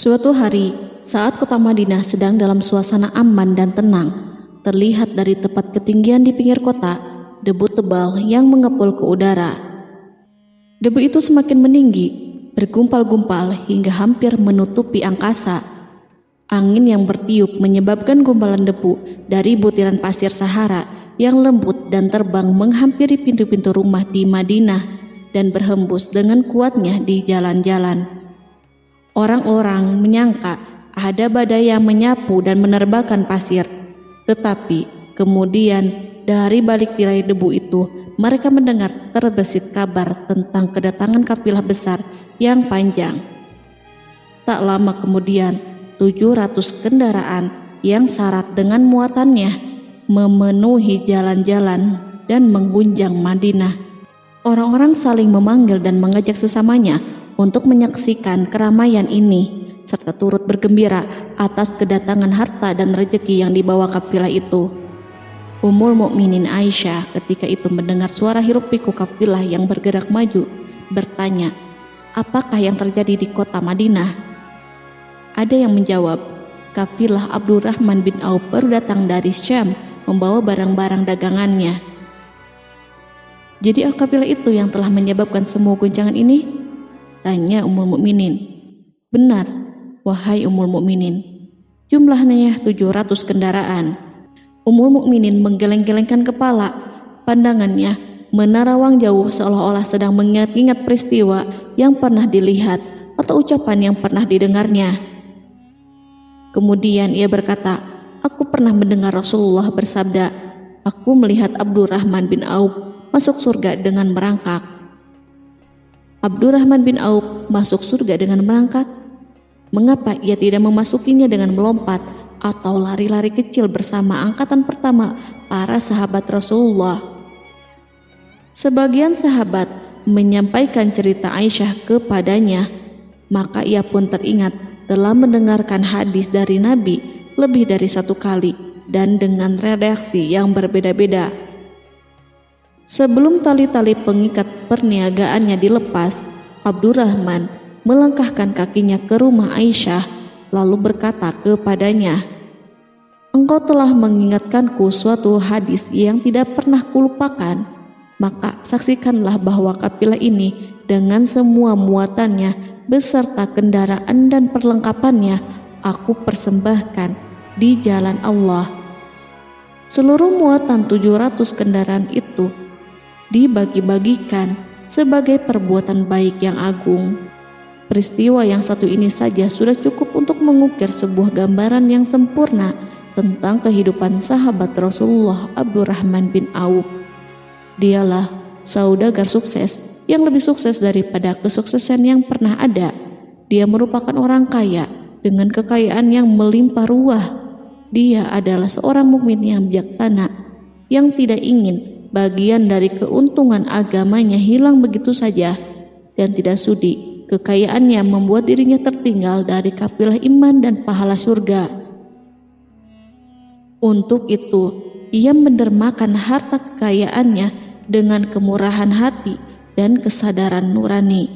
Suatu hari, saat kota Madinah sedang dalam suasana aman dan tenang, terlihat dari tepat ketinggian di pinggir kota, debu tebal yang mengepul ke udara. Debu itu semakin meninggi, bergumpal-gumpal hingga hampir menutupi angkasa. Angin yang bertiup menyebabkan gumpalan debu dari butiran pasir Sahara yang lembut dan terbang menghampiri pintu-pintu rumah di Madinah dan berhembus dengan kuatnya di jalan-jalan. Orang-orang menyangka ada badai yang menyapu dan menerbangkan pasir, tetapi kemudian dari balik tirai debu itu mereka mendengar terbesit kabar tentang kedatangan kafilah besar yang panjang. Tak lama kemudian 700 kendaraan yang syarat dengan muatannya memenuhi jalan-jalan dan mengguncang Madinah. Orang-orang saling memanggil dan mengajak sesamanya untuk menyaksikan keramaian ini, serta turut bergembira atas kedatangan harta dan rezeki yang dibawa kafilah itu. Ummul Mukminin Aisyah ketika itu mendengar suara hiruk-pikuk kafilah yang bergerak maju, bertanya, apakah yang terjadi di kota Madinah? Ada yang menjawab, kafilah Abdurrahman bin Auf baru datang dari Syam membawa barang-barang dagangannya. Jadi kafilah itu yang telah menyebabkan semua guncangan ini? Tanya Ummul Mukminin. Benar, wahai Ummul Mukminin. Jumlahnya 700 kendaraan. Ummul Mukminin menggeleng-gelengkan kepala. Pandangannya menerawang jauh seolah-olah sedang mengingat-ingat peristiwa yang pernah dilihat atau ucapan yang pernah didengarnya. Kemudian ia berkata, aku pernah mendengar Rasulullah bersabda, aku melihat Abdurrahman bin Auf masuk surga dengan merangkak. Abdurrahman bin Auf masuk surga dengan merangkak? Mengapa ia tidak memasukinya dengan melompat atau lari-lari kecil bersama angkatan pertama para sahabat Rasulullah? Sebagian sahabat menyampaikan cerita Aisyah kepadanya, maka ia pun teringat telah mendengarkan hadis dari Nabi lebih dari satu kali dan dengan redaksi yang berbeda-beda. Sebelum tali-tali pengikat perniagaannya dilepas, Abdurrahman melangkahkan kakinya ke rumah Aisyah lalu berkata kepadanya, engkau telah mengingatkanku suatu hadis yang tidak pernah kulupakan, maka saksikanlah bahwa kafilah ini dengan semua muatannya beserta kendaraan dan perlengkapannya aku persembahkan di jalan Allah. Seluruh muatan 700 kendaraan itu dibagi-bagikan sebagai perbuatan baik yang agung. Peristiwa yang satu ini saja sudah cukup untuk mengukir sebuah gambaran yang sempurna tentang kehidupan sahabat Rasulullah Abdurrahman bin Auf. Dialah saudagar sukses yang lebih sukses daripada kesuksesan yang pernah ada. Dia merupakan orang kaya dengan kekayaan yang melimpah ruah. Dia adalah seorang mukmin yang bijaksana yang tidak ingin bagian dari keuntungan agamanya hilang begitu saja dan tidak sudi kekayaannya membuat dirinya tertinggal dari kafilah iman dan pahala surga. Untuk itu, ia mendermakan harta kekayaannya dengan kemurahan hati dan kesadaran nurani.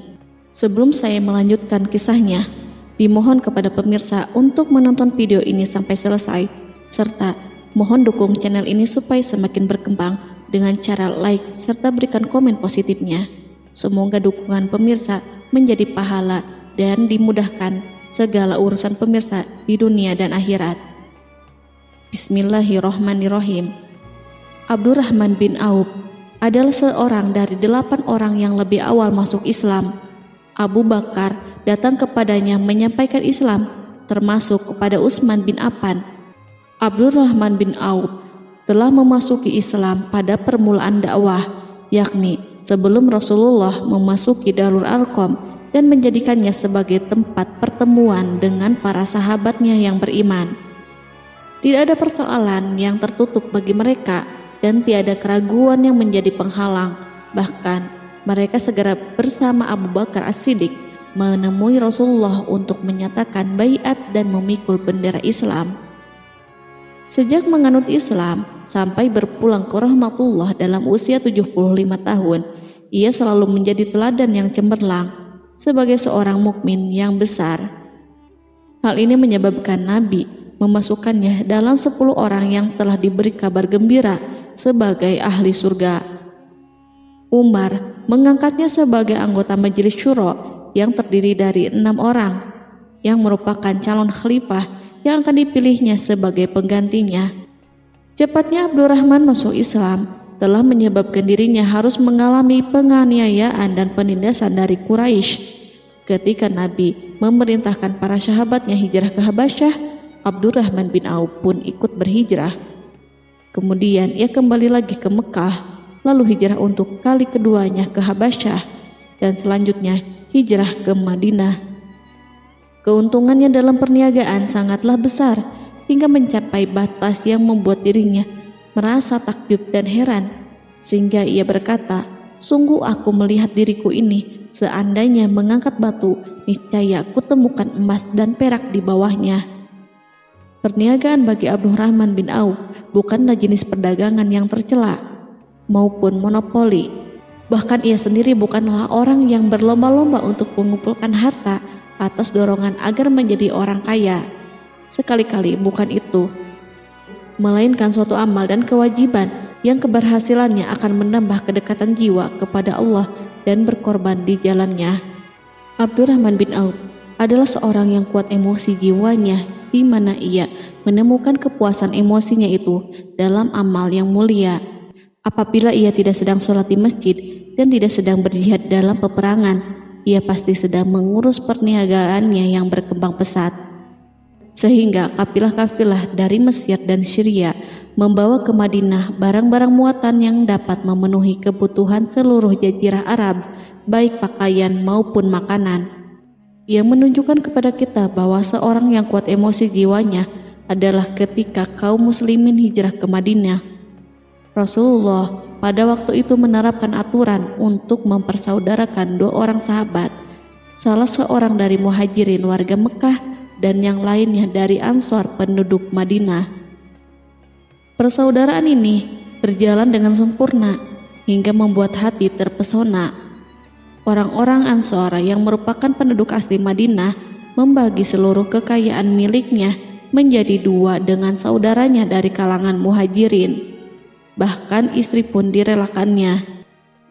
Sebelum saya melanjutkan kisahnya, dimohon kepada pemirsa untuk menonton video ini sampai selesai, serta mohon dukung channel ini supaya semakin berkembang dengan cara like serta berikan komen positifnya. Semoga dukungan pemirsa menjadi pahala dan dimudahkan segala urusan pemirsa di dunia dan akhirat. Bismillahirrohmanirrohim. Abdurrahman bin Auf adalah seorang dari 8 orang yang lebih awal masuk Islam. Abu Bakar datang kepadanya menyampaikan Islam, termasuk kepada Utsman bin Affan. Abdurrahman bin Auf telah memasuki Islam pada permulaan dakwah, yakni sebelum Rasulullah memasuki Darul Arqam dan menjadikannya sebagai tempat pertemuan dengan para sahabatnya yang beriman. Tidak ada persoalan yang tertutup bagi mereka dan tiada keraguan yang menjadi penghalang. Bahkan mereka segera bersama Abu Bakar As-Siddiq menemui Rasulullah untuk menyatakan baiat dan memikul bendera Islam. Sejak menganut Islam sampai berpulang ke rahmatullah dalam usia 75 tahun, ia selalu menjadi teladan yang cemerlang sebagai seorang mukmin yang besar. Hal ini menyebabkan Nabi memasukkannya dalam 10 orang yang telah diberi kabar gembira sebagai ahli surga. Umar mengangkatnya sebagai anggota majelis syuro yang terdiri dari 6 orang yang merupakan calon khalifah yang akan dipilihnya sebagai penggantinya. Cepatnya Abdurrahman masuk Islam telah menyebabkan dirinya harus mengalami penganiayaan dan penindasan dari Quraisy. Ketika Nabi memerintahkan para sahabatnya hijrah ke Habasyah, Abdurrahman bin Auf pun ikut berhijrah. Kemudian ia kembali lagi ke Mekah, lalu hijrah untuk kali keduanya ke Habasyah, dan selanjutnya hijrah ke Madinah. Keuntungannya dalam perniagaan sangatlah besar, hingga mencapai batas yang membuat dirinya merasa takjub dan heran, sehingga ia berkata, "Sungguh aku melihat diriku ini, seandainya mengangkat batu, niscaya aku temukan emas dan perak di bawahnya." Perniagaan bagi Abdurrahman bin Auf bukanlah jenis perdagangan yang tercela maupun monopoli. Bahkan ia sendiri bukanlah orang yang berlomba-lomba untuk mengumpulkan harta atas dorongan agar menjadi orang kaya. Sekali-kali bukan itu, melainkan suatu amal dan kewajiban yang keberhasilannya akan menambah kedekatan jiwa kepada Allah dan berkorban di jalannya. Abdurrahman bin Auf adalah seorang yang kuat emosi jiwanya, di mana ia menemukan kepuasan emosinya itu dalam amal yang mulia. Apabila ia tidak sedang sholat di masjid dan tidak sedang berjihad dalam peperangan, ia pasti sedang mengurus perniagaannya yang berkembang pesat. Sehingga kafilah-kafilah dari Mesir dan Syria membawa ke Madinah barang-barang muatan yang dapat memenuhi kebutuhan seluruh jazirah Arab, baik pakaian maupun makanan. Yang menunjukkan kepada kita bahwa seorang yang kuat emosi jiwanya adalah ketika kaum muslimin hijrah ke Madinah. Rasulullah pada waktu itu menerapkan aturan untuk mempersaudarakan 2 orang sahabat, salah seorang dari muhajirin warga Mekah dan yang lainnya dari Ansor penduduk Madinah. Persaudaraan ini berjalan dengan sempurna hingga membuat hati terpesona. Orang-orang Ansor yang merupakan penduduk asli Madinah membagi seluruh kekayaan miliknya menjadi 2 dengan saudaranya dari kalangan muhajirin. Bahkan istri pun direlakannya.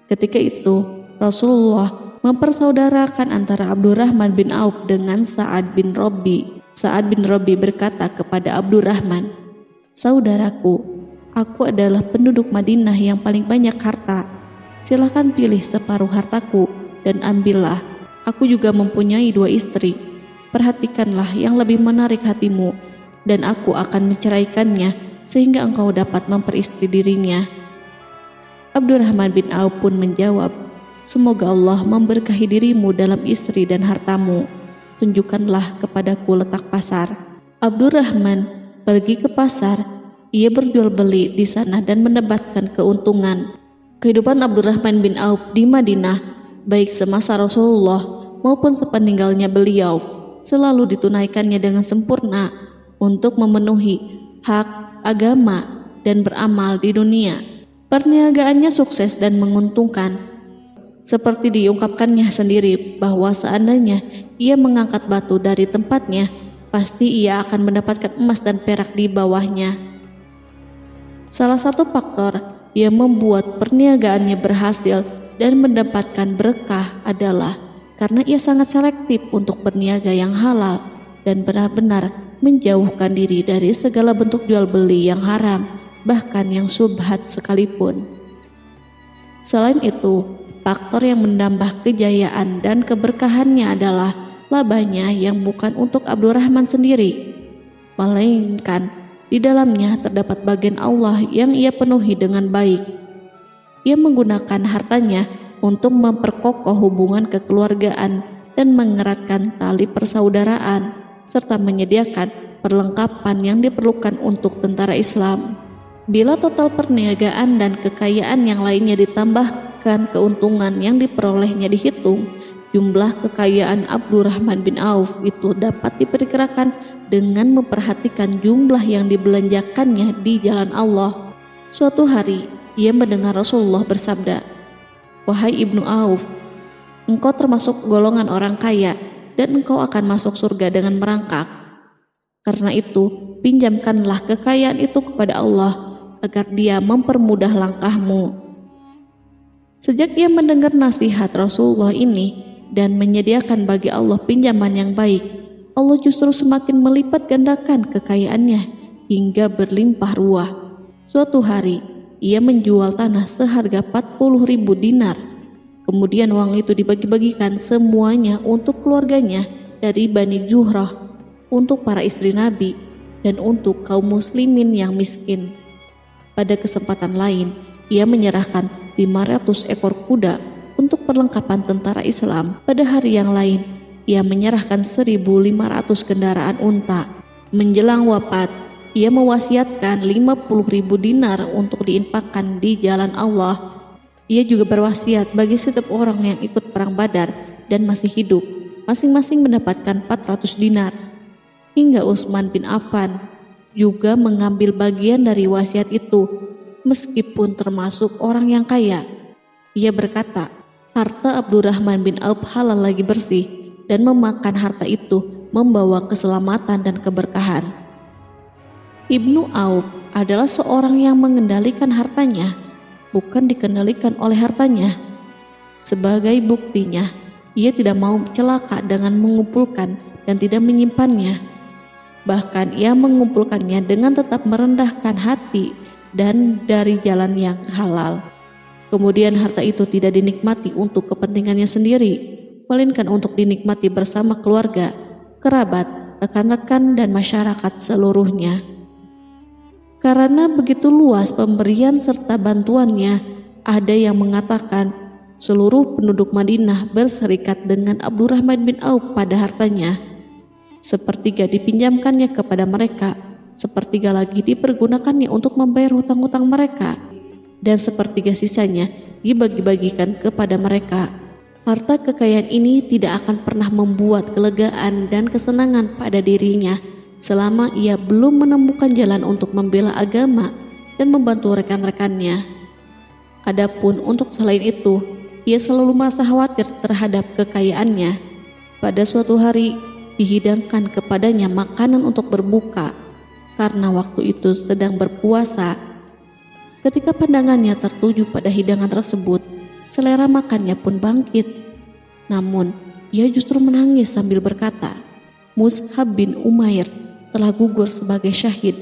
Ketika itu Rasulullah mempersaudarakan antara Abdurrahman bin Auf dengan Sa'ad bin Rabi. Sa'ad bin Rabi berkata kepada Abdurrahman, "Saudaraku, aku adalah penduduk Madinah yang paling banyak harta. Silahkan pilih separuh hartaku dan ambillah. Aku juga mempunyai 2 istri. Perhatikanlah yang lebih menarik hatimu, dan aku akan menceraikannya sehingga engkau dapat memperistri dirinya." Abdurrahman bin Auf pun menjawab, "Semoga Allah memberkahi dirimu dalam istri dan hartamu. Tunjukkanlah kepadaku letak pasar." Abdurrahman pergi ke pasar. Ia berjual beli di sana dan mendapatkan keuntungan. Kehidupan Abdurrahman bin Auf di Madinah, baik semasa Rasulullah maupun sepeninggalnya beliau, selalu ditunaikannya dengan sempurna untuk memenuhi hak agama dan beramal di dunia. Perniagaannya sukses dan menguntungkan. Seperti diungkapkannya sendiri bahwa seandainya ia mengangkat batu dari tempatnya, pasti ia akan mendapatkan emas dan perak di bawahnya. Salah satu faktor yang membuat perniagaannya berhasil dan mendapatkan berkah adalah karena ia sangat selektif untuk berniaga yang halal dan benar-benar menjauhkan diri dari segala bentuk jual beli yang haram, bahkan yang syubhat sekalipun. Selain itu, faktor yang menambah kejayaan dan keberkahannya adalah labanya yang bukan untuk Abdurrahman sendiri, melainkan di dalamnya terdapat bagian Allah yang ia penuhi dengan baik. Ia menggunakan hartanya untuk memperkokoh hubungan kekeluargaan dan mengeratkan tali persaudaraan, serta menyediakan perlengkapan yang diperlukan untuk tentara Islam. Bila total perniagaan dan kekayaan yang lainnya ditambahkan keuntungan yang diperolehnya dihitung, jumlah kekayaan Abdurrahman bin Auf itu dapat diperkirakan dengan memperhatikan jumlah yang dibelanjakannya di jalan Allah. Suatu hari, ia mendengar Rasulullah bersabda, "Wahai Ibnu Auf, engkau termasuk golongan orang kaya dan engkau akan masuk surga dengan merangkak." Karena itu, pinjamkanlah kekayaan itu kepada Allah agar Dia mempermudah langkahmu." Sejak ia mendengar nasihat Rasulullah ini dan menyediakan bagi Allah pinjaman yang baik, Allah justru semakin melipat gandakan kekayaannya hingga berlimpah ruah. Suatu hari, ia menjual tanah seharga 40.000 dinar. Kemudian uang itu dibagi-bagikan semuanya untuk keluarganya dari Bani Zuhrah, untuk para istri Nabi, dan untuk kaum muslimin yang miskin. Pada kesempatan lain, ia menyerahkan 500 ekor kuda untuk perlengkapan tentara Islam. Pada hari yang lain, ia menyerahkan 1.500 kendaraan unta. Menjelang wafat, ia mewasiatkan 50.000 dinar untuk diinfakkan di jalan Allah. Ia juga berwasiat bagi setiap orang yang ikut perang Badar dan masih hidup, masing-masing mendapatkan 400 dinar. Hingga Utsman bin Affan juga mengambil bagian dari wasiat itu, meskipun termasuk orang yang kaya. Ia berkata, harta Abdurrahman bin Auf halal lagi bersih, dan memakan harta itu membawa keselamatan dan keberkahan. Ibnu Auf adalah seorang yang mengendalikan hartanya, bukan dikendalikan oleh hartanya. Sebagai buktinya, ia tidak mau celaka dengan mengumpulkan dan tidak menyimpannya. Bahkan ia mengumpulkannya dengan tetap merendahkan hati dan dari jalan yang halal. Kemudian harta itu tidak dinikmati untuk kepentingannya sendiri, melainkan untuk dinikmati bersama keluarga, kerabat, rekan-rekan, dan masyarakat seluruhnya. Karena begitu luas pemberian serta bantuannya, ada yang mengatakan seluruh penduduk Madinah berserikat dengan Abdurrahman bin Auf pada hartanya. Sepertiga dipinjamkannya kepada mereka, sepertiga lagi dipergunakannya untuk membayar hutang-hutang mereka, dan sepertiga sisanya dibagi-bagikan kepada mereka. Harta kekayaan ini tidak akan pernah membuat kelegaan dan kesenangan pada dirinya selama ia belum menemukan jalan untuk membela agama dan membantu rekan-rekannya. Adapun untuk selain itu, ia selalu merasa khawatir terhadap kekayaannya. Pada suatu hari, dihidangkan kepadanya makanan untuk berbuka karena waktu itu sedang berpuasa. Ketika pandangannya tertuju pada hidangan tersebut, selera makannya pun bangkit. Namun, ia justru menangis sambil berkata, "Mus'hab bin Umair telah gugur sebagai syahid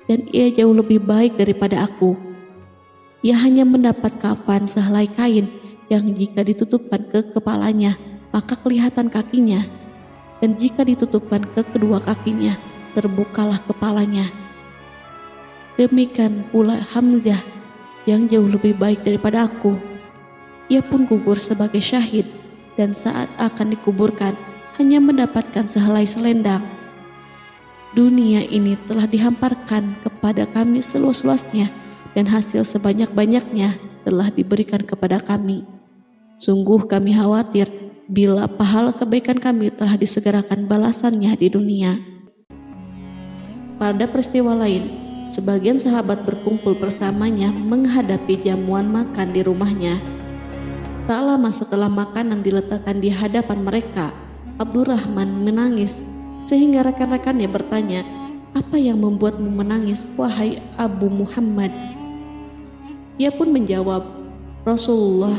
dan ia jauh lebih baik daripada aku. Ia hanya mendapat kafan sehelai kain yang jika ditutupkan ke kepalanya, maka kelihatan kakinya, dan jika ditutupkan ke kedua kakinya, terbukalah kepalanya. Demikian pula Hamzah yang jauh lebih baik daripada aku. Ia pun gugur sebagai syahid, dan saat akan dikuburkan hanya mendapatkan sehelai selendang. Dunia ini telah dihamparkan kepada kami seluas-luasnya, dan hasil sebanyak-banyaknya telah diberikan kepada kami. Sungguh kami khawatir bila pahala kebaikan kami telah disegerakan balasannya di dunia." Pada peristiwa lain, sebagian sahabat berkumpul bersamanya menghadapi jamuan makan di rumahnya. Tak lama setelah makanan diletakkan di hadapan mereka, Abdurrahman menangis sehingga rekan-rekannya bertanya, "Apa yang membuatmu menangis, wahai Abu Muhammad?" Ia pun menjawab, "Rasulullah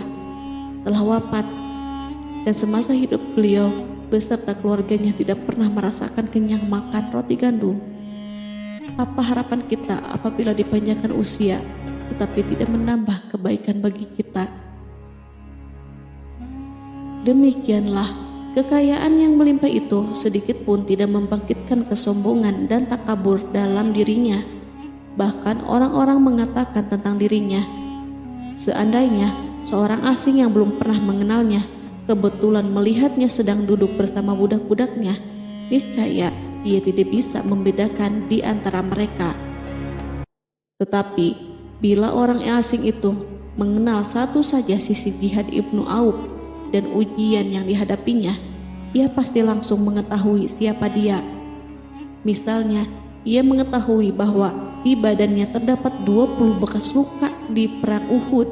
telah wafat, dan semasa hidup beliau beserta keluarganya tidak pernah merasakan kenyang makan roti gandum. Apa harapan kita apabila dipanjangkan usia tetapi tidak menambah kebaikan bagi kita?" Demikianlah, kekayaan yang melimpah itu sedikit pun tidak membangkitkan kesombongan dan takabur dalam dirinya. Bahkan orang-orang mengatakan tentang dirinya, seandainya seorang asing yang belum pernah mengenalnya kebetulan melihatnya sedang duduk bersama budak-budaknya, niscaya ia tidak bisa membedakan di antara mereka. Tetapi bila orang asing itu mengenal satu saja sisi jihad Ibnu Auf dan ujian yang dihadapinya, ia pasti langsung mengetahui siapa dia. Misalnya, ia mengetahui bahwa di badannya terdapat 20 bekas luka di perang Uhud,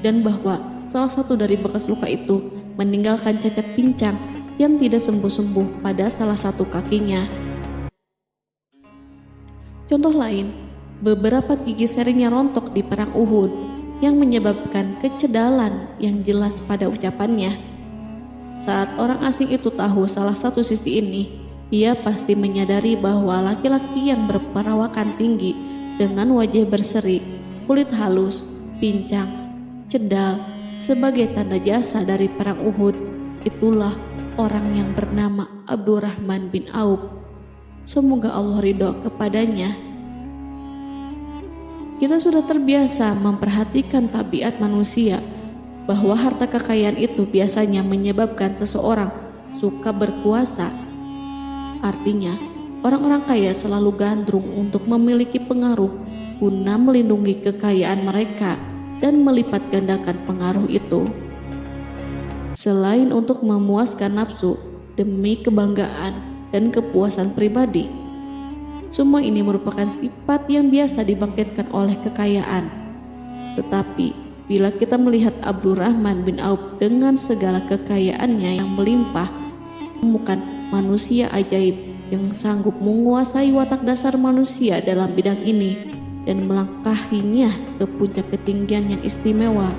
dan bahwa salah satu dari bekas luka itu meninggalkan cacat pincang yang tidak sembuh-sembuh pada salah satu kakinya. Contoh lain, beberapa gigi serinya rontok di perang Uhud yang menyebabkan kecedalan yang jelas pada ucapannya. Saat orang asing itu tahu salah satu sisi ini, ia pasti menyadari bahwa laki-laki yang berperawakan tinggi dengan wajah berseri, kulit halus, pincang, cedal sebagai tanda jasa dari perang Uhud, itulah orang yang bernama Abdurrahman bin Auf. Semoga Allah ridho kepadanya. Kita sudah terbiasa memperhatikan tabiat manusia, bahwa harta kekayaan itu biasanya menyebabkan seseorang suka berkuasa. Artinya, orang-orang kaya selalu gandrung untuk memiliki pengaruh guna melindungi kekayaan mereka dan melipat gandakan pengaruh itu. Selain untuk memuaskan nafsu demi kebanggaan dan kepuasan pribadi, semua ini merupakan sifat yang biasa dibangkitkan oleh kekayaan. Tetapi bila kita melihat Abdurrahman bin Auf dengan segala kekayaannya yang melimpah, menemukan manusia ajaib yang sanggup menguasai watak dasar manusia dalam bidang ini dan melangkahinya ke puncak ketinggian yang istimewa.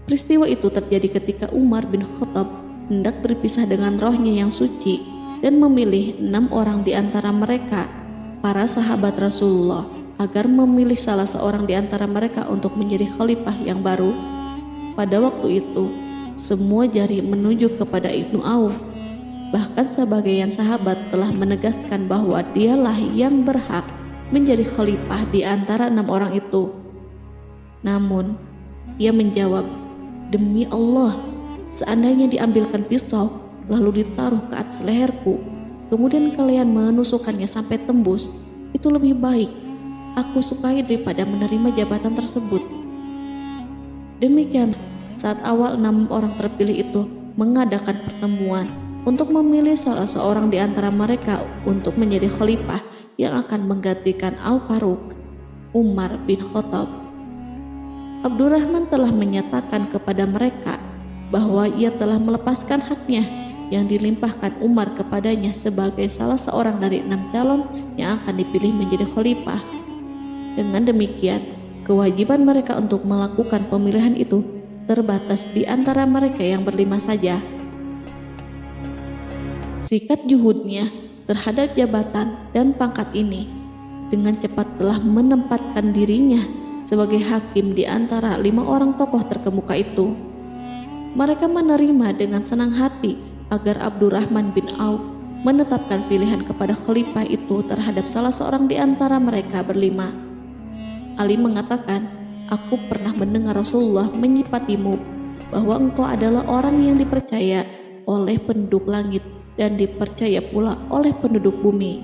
Peristiwa itu terjadi ketika Umar bin Khattab hendak berpisah dengan rohnya yang suci dan memilih 6 orang di antara mereka, para sahabat Rasulullah, agar memilih salah seorang di antara mereka untuk menjadi khalifah yang baru. Pada waktu itu, semua jari menunjuk kepada Ibnu Auf. Bahkan sebagian sahabat telah menegaskan bahwa dialah yang berhak menjadi khalifah di antara 6 orang itu. Namun, ia menjawab, "Demi Allah, seandainya diambilkan pisau lalu ditaruh ke atas leherku, kemudian kalian menusukkannya sampai tembus, itu lebih baik aku sukai daripada menerima jabatan tersebut." Demikian, saat awal 6 orang terpilih itu mengadakan pertemuan untuk memilih salah seorang di antara mereka untuk menjadi khalifah yang akan menggantikan Al-Faruq, Umar bin Khattab, Abdurrahman telah menyatakan kepada mereka bahwa ia telah melepaskan haknya yang dilimpahkan Umar kepadanya sebagai salah seorang dari 6 calon yang akan dipilih menjadi khalifah. Dengan demikian, kewajiban mereka untuk melakukan pemilihan itu terbatas di antara mereka yang berlima saja. Sikat juhudnya terhadap jabatan dan pangkat ini dengan cepat telah menempatkan dirinya sebagai hakim di antara 5 orang tokoh terkemuka itu. Mereka menerima dengan senang hati agar Abdurrahman bin Auf menetapkan pilihan kepada khalifah itu terhadap salah seorang di antara mereka berlima. Ali mengatakan, "Aku pernah mendengar Rasulullah menyifatimu bahwa engkau adalah orang yang dipercaya oleh penduduk langit dan dipercaya pula oleh penduduk bumi."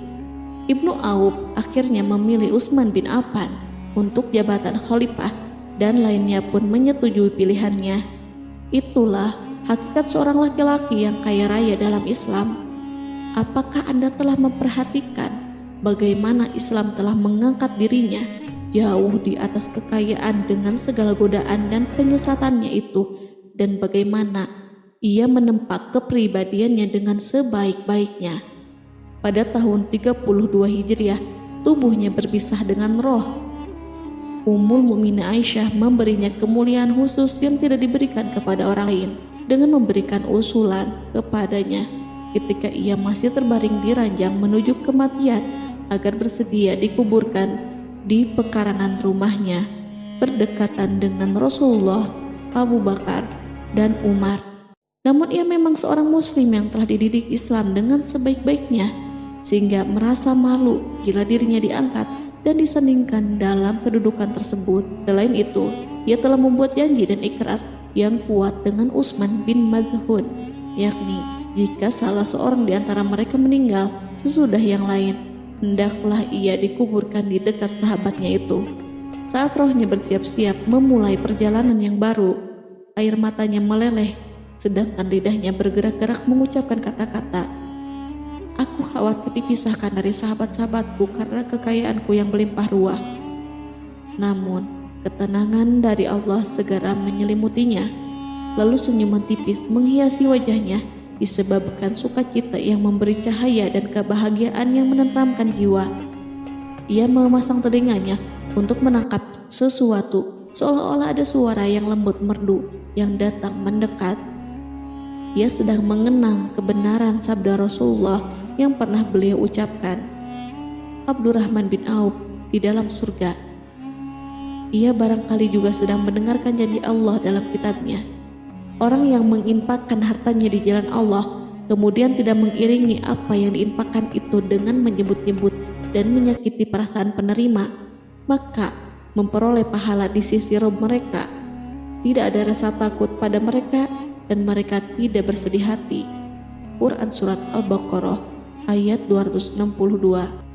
Ibnu Auf akhirnya memilih Utsman bin Affan untuk jabatan khalifah dan lainnya pun menyetujui pilihannya. Itulah hakikat seorang laki-laki yang kaya raya dalam Islam. Apakah Anda telah memperhatikan bagaimana Islam telah mengangkat dirinya jauh di atas kekayaan dengan segala godaan dan penyesatannya itu, dan bagaimana ia menempa kepribadiannya dengan sebaik-baiknya? Pada tahun 32 Hijriah, tubuhnya berpisah dengan roh. Ummul Mukminin Aisyah memberinya kemuliaan khusus yang tidak diberikan kepada orang lain dengan memberikan usulan kepadanya ketika ia masih terbaring di ranjang menuju kematian agar bersedia dikuburkan di pekarangan rumahnya berdekatan dengan Rasulullah, Abu Bakar, dan Umar. Namun ia memang seorang muslim yang telah dididik Islam dengan sebaik-baiknya, sehingga merasa malu bila dirinya diangkat dan disandingkan dalam kedudukan tersebut. Selain itu, ia telah membuat janji dan ikrar yang kuat dengan Utsman bin Maz'un, yakni jika salah seorang di antara mereka meninggal sesudah yang lain, hendaklah ia dikuburkan di dekat sahabatnya itu. Saat rohnya bersiap-siap memulai perjalanan yang baru, air matanya meleleh, sedangkan lidahnya bergerak-gerak mengucapkan kata-kata, "Aku khawatir dipisahkan dari sahabat-sahabatku karena kekayaanku yang melimpah ruah." Namun, ketenangan dari Allah segera menyelimutinya. Lalu senyuman tipis menghiasi wajahnya disebabkan sukacita yang memberi cahaya dan kebahagiaan yang menenteramkan jiwa. Ia memasang telinganya untuk menangkap sesuatu, seolah-olah ada suara yang lembut merdu yang datang mendekat. Ia sedang mengenang kebenaran sabda Rasulullah yang pernah beliau ucapkan, Abdurrahman bin Auf di dalam surga. Ia barangkali juga sedang mendengarkan janji Allah dalam kitabnya. Orang yang menginfakkan hartanya di jalan Allah, kemudian tidak mengiringi apa yang diinfakkan itu dengan menyebut-nyebut dan menyakiti perasaan penerima, maka memperoleh pahala di sisi Rabb mereka. Tidak ada rasa takut pada mereka dan mereka tidak bersedih hati. Quran Surat Al-Baqarah ayat 262.